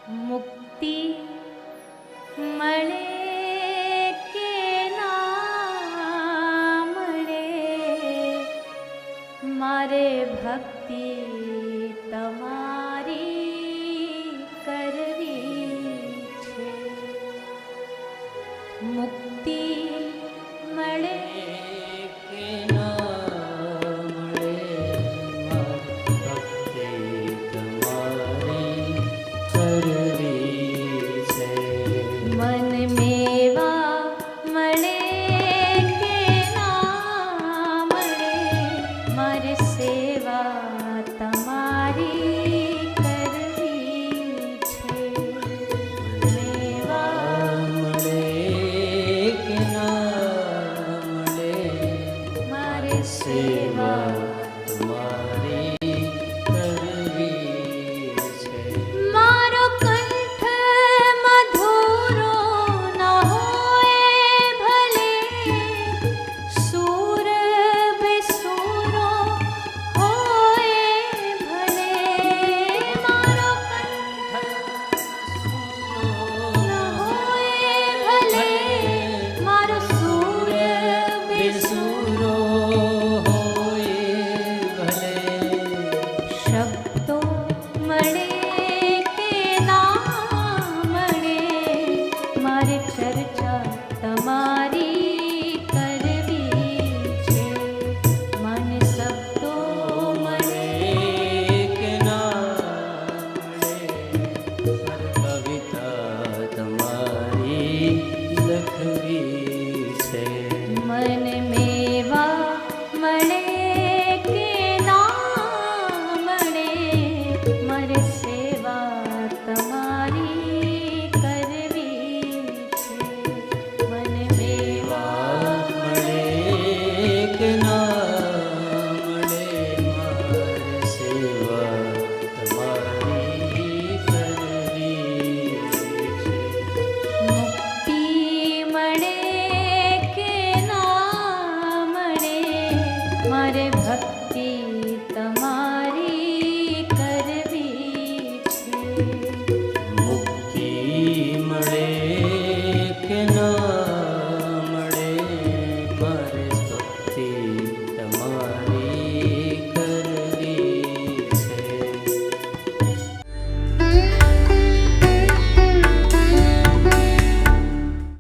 મુક્તિ મળે કે ના મળે, મારે ભક્તિ તમારી કરવી છે. મુક્તિ મળે કે ના મળે, ભક્તિ તમારી કરવી છે. મન મેવા મળે કે ના મળે, મારે સેવા તમારી કરવી છે. મેવા મળે કે ના મળે, મારે સેવા તમારી કરવી છે. મારો કંઠ મધુરો ન હોય ભલે, સૂર બેસુરો હોય ભલે. મારો કંઠ ન હોય ભલે, મારો સૂર બેસુરો હોય ભલે, શબ્દો મળે કે ના મળે, મારે ચર્ચા તમારી કરવી છે. મને શબ્દો મળે કે ના મળે, કવિતા તમારી લખવી છે. મને મેવા મળે કે ના મળે, મારે સેવા તમારી કરવી છે. મને મેવા મળે કે ના મળે, મારે સેવા તમારી કરવી છે. મુક્તિ મળે કે ના મળે, મારે ભક્તિ તમારી